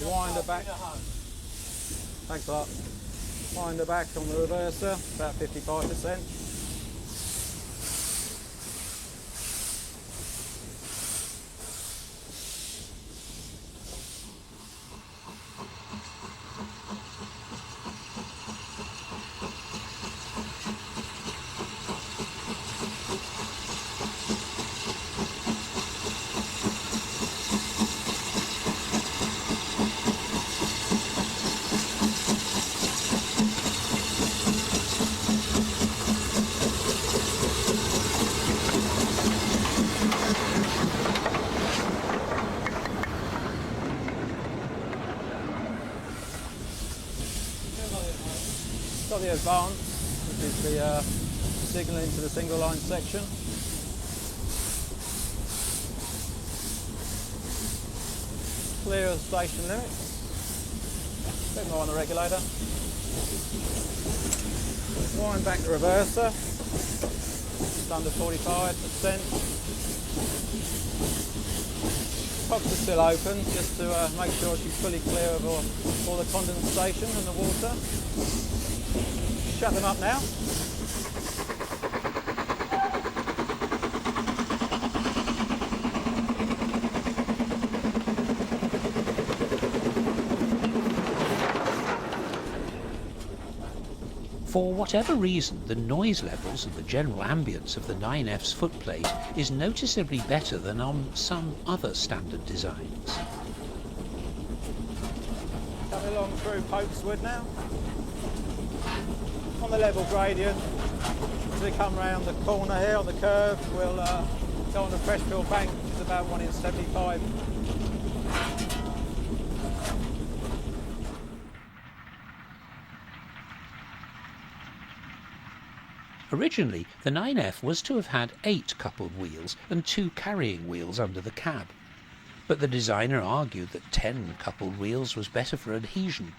wind her back. Thanks a lot. Wind her back on the reverser, about 55%. Got the advance, which is the signalling to the single line section. Clear of station limits. A bit more on the regulator. Wind back the reverser, just under 45%. Cocks are still open, just to make sure she's fully clear of all the condensation and the water. Shut them up now. For whatever reason, the noise levels and the general ambience of the 9F's footplate is noticeably better than on some other standard designs. Coming along through Pokeswood now. On the level gradient, as we come round the corner here on the curve, we'll go on the Freshfield bank, which is about 1 in 75. Originally, the 9F was to have had 8 coupled wheels and 2 carrying wheels under the cab, but the designer argued that 10 coupled wheels was better for adhesion,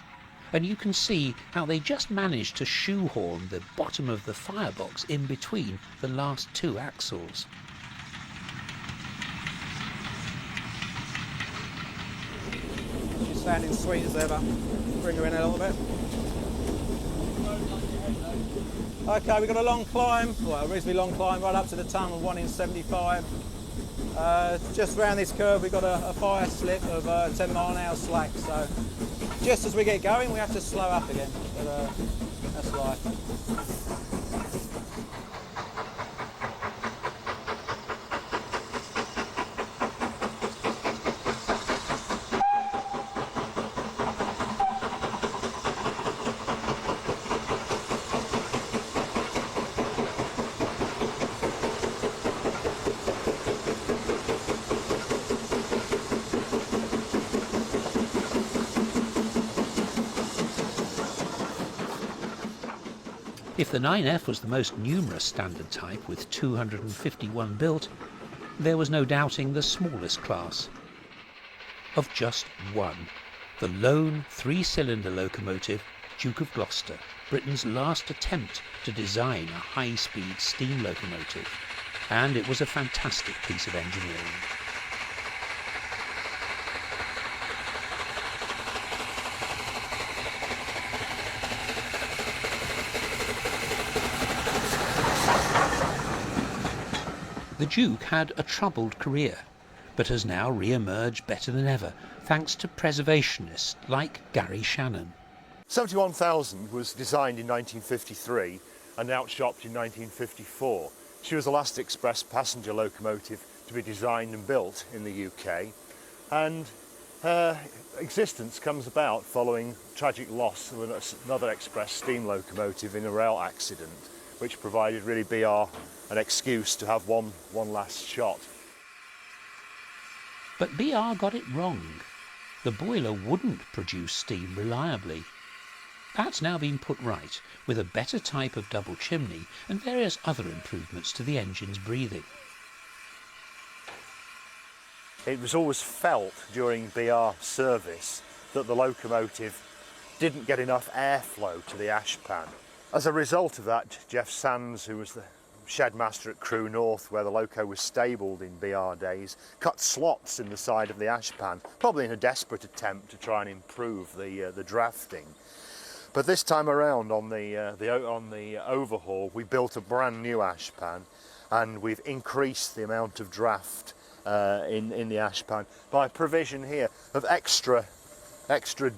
and you can see how they just managed to shoehorn the bottom of the firebox in between the last 2 axles. She's sounding sweet as ever. Bring her in a little bit. Okay, we've got a long climb, well a reasonably long climb right up to the tunnel, 1 in 75. Just round this curve we've got a fire slip of 10 mile an hour slack, so just as we get going we have to slow up again, but that's life. If the 9F was the most numerous standard type with 251 built, there was no doubting the smallest class of just one, the lone 3-cylinder locomotive Duke of Gloucester, Britain's last attempt to design a high-speed steam locomotive, and it was a fantastic piece of engineering. The Duke had a troubled career, but has now re-emerged better than ever, thanks to preservationists like Gary Shannon. 71,000 was designed in 1953 and outshopped in 1954. She was the last express passenger locomotive to be designed and built in the UK, and her existence comes about following tragic loss of another express steam locomotive in a rail accident, which provided really BR an excuse to have one last shot. But BR got it wrong. The boiler wouldn't produce steam reliably. That's now been put right with a better type of double chimney and various other improvements to the engine's breathing. It was always felt during BR service that the locomotive didn't get enough airflow to the ash pan. As a result of that, Jeff Sands, who was the shed master at Crewe North, where the loco was stabled in BR days, cut slots in the side of the ashpan, probably in a desperate attempt to try and improve the drafting. But this time around on the overhaul, we built a brand new ashpan, and we've increased the amount of draft in the ashpan by provision here of extra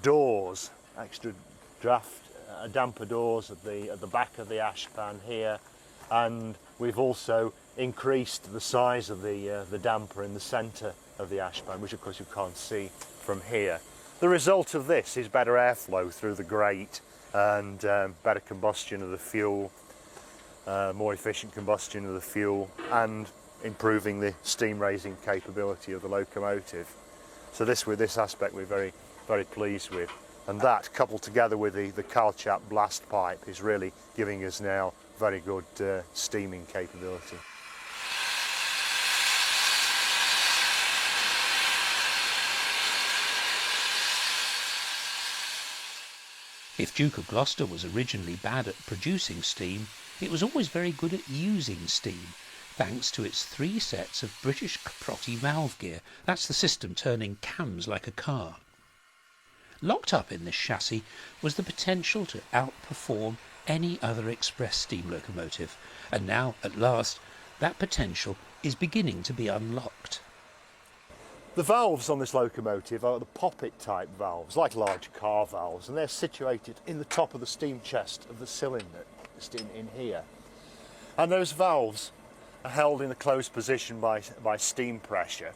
doors, extra draft damper doors at the back of the ashpan here, and we've also increased the size of the damper in the centre of the ashpan, which of course you can't see from here. The result of this is better airflow through the grate and better combustion of the fuel, more efficient combustion of the fuel, and improving the steam raising capability of the locomotive. So with this aspect we're very, very pleased with. And that, coupled together with the Carl-Chap blast pipe, is really giving us now very good steaming capability. If Duke of Gloucester was originally bad at producing steam, it was always very good at using steam, thanks to its 3 sets of British Caprotti valve gear. That's the system turning cams like a car. Locked up in this chassis was the potential to outperform any other express steam locomotive, and now, at last, that potential is beginning to be unlocked. The valves on this locomotive are the poppet type valves, like large car valves, and they're situated in the top of the steam chest of the cylinder, just in here. And those valves are held in a closed position by steam pressure,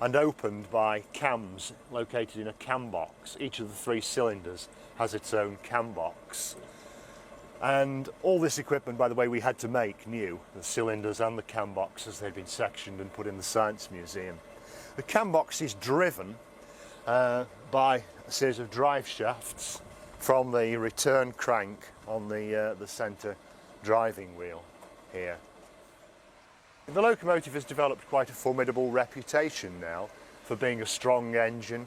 and opened by cams located in a cam box. Each of the 3 cylinders has its own cam box. And all this equipment, by the way, we had to make new, the cylinders and the cam boxes. They'd been sectioned and put in the Science Museum. The cam box is driven by a series of drive shafts from the return crank on the centre driving wheel here. The locomotive has developed quite a formidable reputation now for being a strong engine,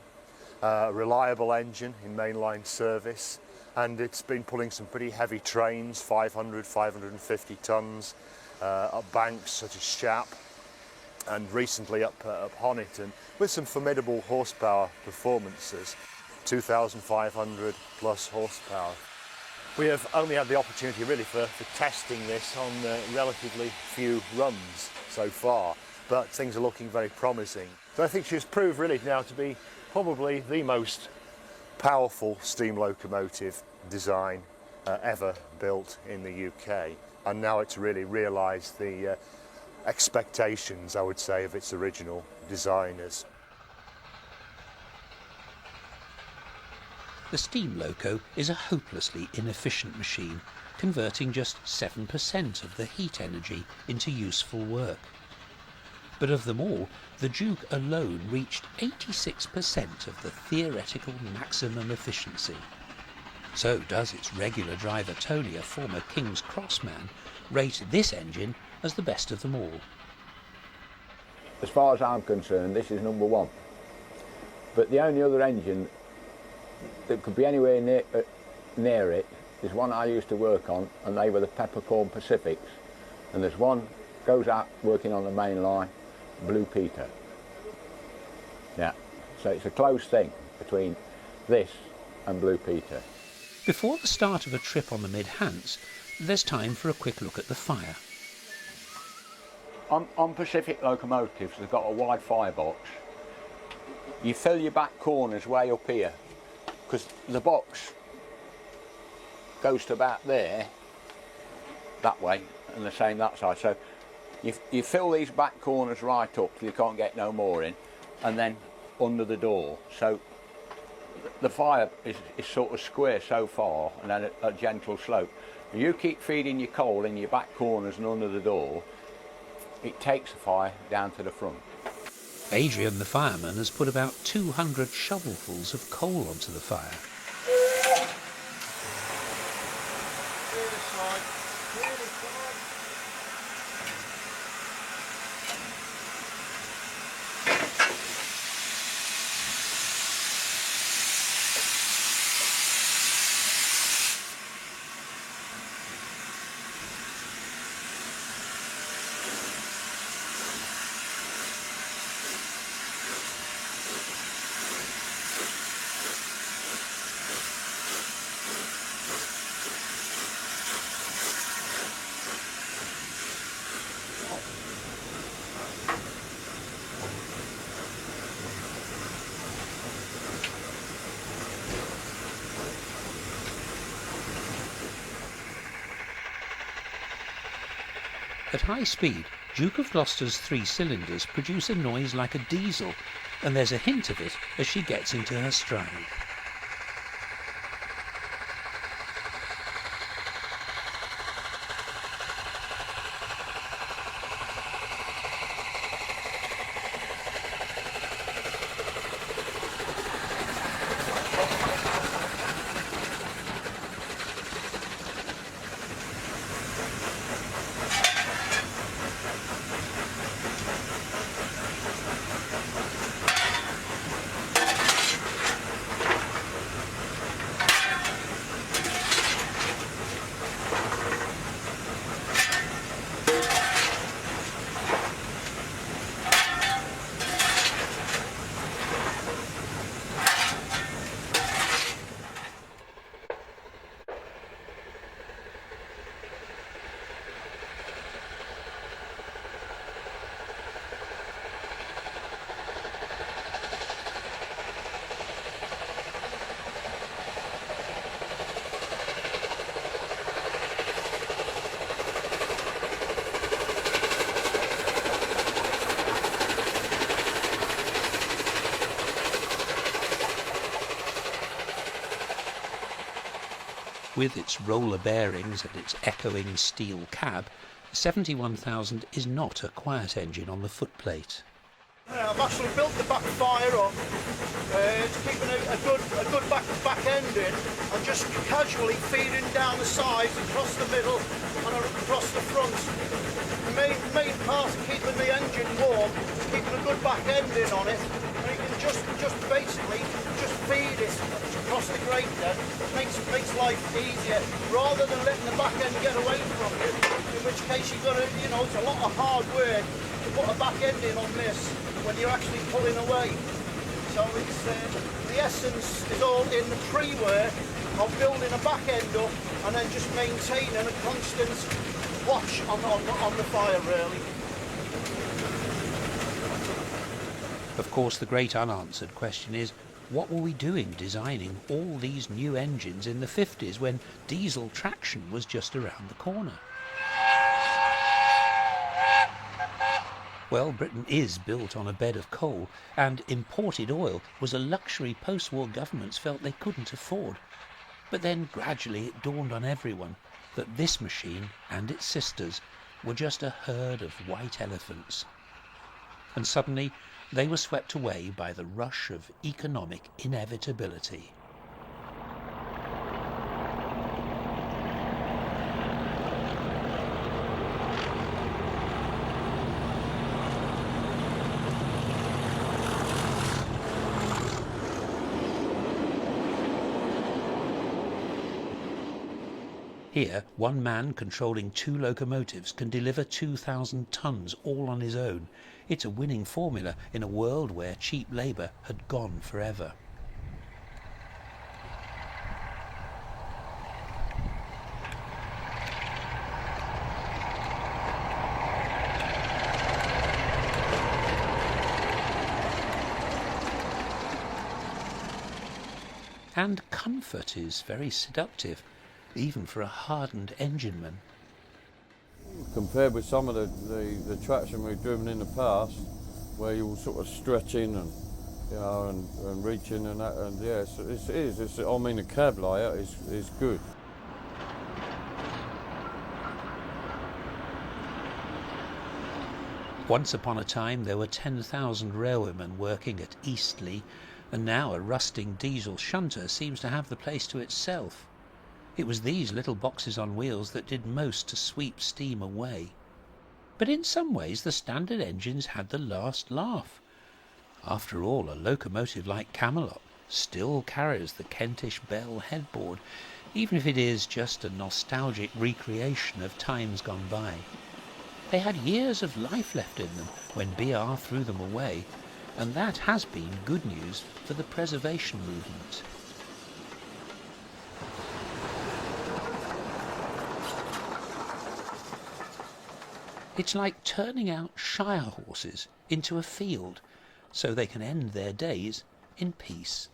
a reliable engine in mainline service, and it's been pulling some pretty heavy trains, 500, 550 tonnes, up banks such as Shap, and recently up Honiton, with some formidable horsepower performances, 2,500 plus horsepower. We have only had the opportunity really for testing this on relatively few runs so far, but things are looking very promising. So I think she's proved really now to be probably the most powerful steam locomotive design ever built in the UK, and now it's really realised the expectations, I would say, of its original designers. The steam loco is a hopelessly inefficient machine, converting just 7% of the heat energy into useful work. But of them all, the Duke alone reached 86% of the theoretical maximum efficiency. So does its regular driver Tony, a former King's Cross man, rate this engine as the best of them all. As far as I'm concerned, this is number 1. But the only other engine that could be anywhere near it is one I used to work on, and they were the Peppercorn Pacifics. And there's one goes out working on the main line, Blue Peter. Yeah, so it's a close thing between this and Blue Peter. Before the start of a trip on the Mid-Hants, there's time for a quick look at the fire. On Pacific locomotives, they've got a wide firebox. You fill your back corners way up here, because the box goes to about there, that way, and the same that side. So you fill these back corners right up till you can't get no more in, and then under the door. So the fire is sort of square so far, and then a gentle slope. You keep feeding your coal in your back corners and under the door, it takes the fire down to the front. Adrian, the fireman, has put about 200 shovelfuls of coal onto the fire. At high speed, Duke of Gloucester's 3 cylinders produce a noise like a diesel, and there's a hint of it as she gets into her stride. With its roller bearings and its echoing steel cab, the 71,000 is not a quiet engine on the footplate. I've actually built the back fire up to keep a good back end in, and just casually feeding down the sides, across the middle and across the front. The main part of keeping the engine warm is keeping a good back end in on it, and you can just basically just feed it across the grate then. It makes life easier, rather than letting the back end get away from you, in which case you've got to, it's a lot of hard work to put a back end in on this when you're actually pulling away. So it's the essence is all in the pre-work of building a back end up and then just maintaining a constant watch on the fire, really. Of course, the great unanswered question is, what were we doing designing all these new engines in the 50s when diesel traction was just around the corner? Well, Britain is built on a bed of coal, and imported oil was a luxury post-war governments felt they couldn't afford. But then gradually it dawned on everyone that this machine and its sisters were just a herd of white elephants. And suddenly they were swept away by the rush of economic inevitability. Here, one man controlling 2 locomotives can deliver 2,000 tons all on his own. It's a winning formula in a world where cheap labour had gone forever. And comfort is very seductive, even for a hardened engineman. Compared with some of the traction we've driven in the past, where you're sort of stretching and and reaching and that, and yes, it is. I mean, the cab layout is good. Once upon a time there were 10,000 railwaymen working at Eastleigh, and now a rusting diesel shunter seems to have the place to itself. It was these little boxes on wheels that did most to sweep steam away. But in some ways the standard engines had the last laugh. After all, a locomotive like Camelot still carries the Kentish bell headboard, even if it is just a nostalgic recreation of times gone by. They had years of life left in them when BR threw them away, and that has been good news for the preservation movement. It's like turning out shire horses into a field so they can end their days in peace.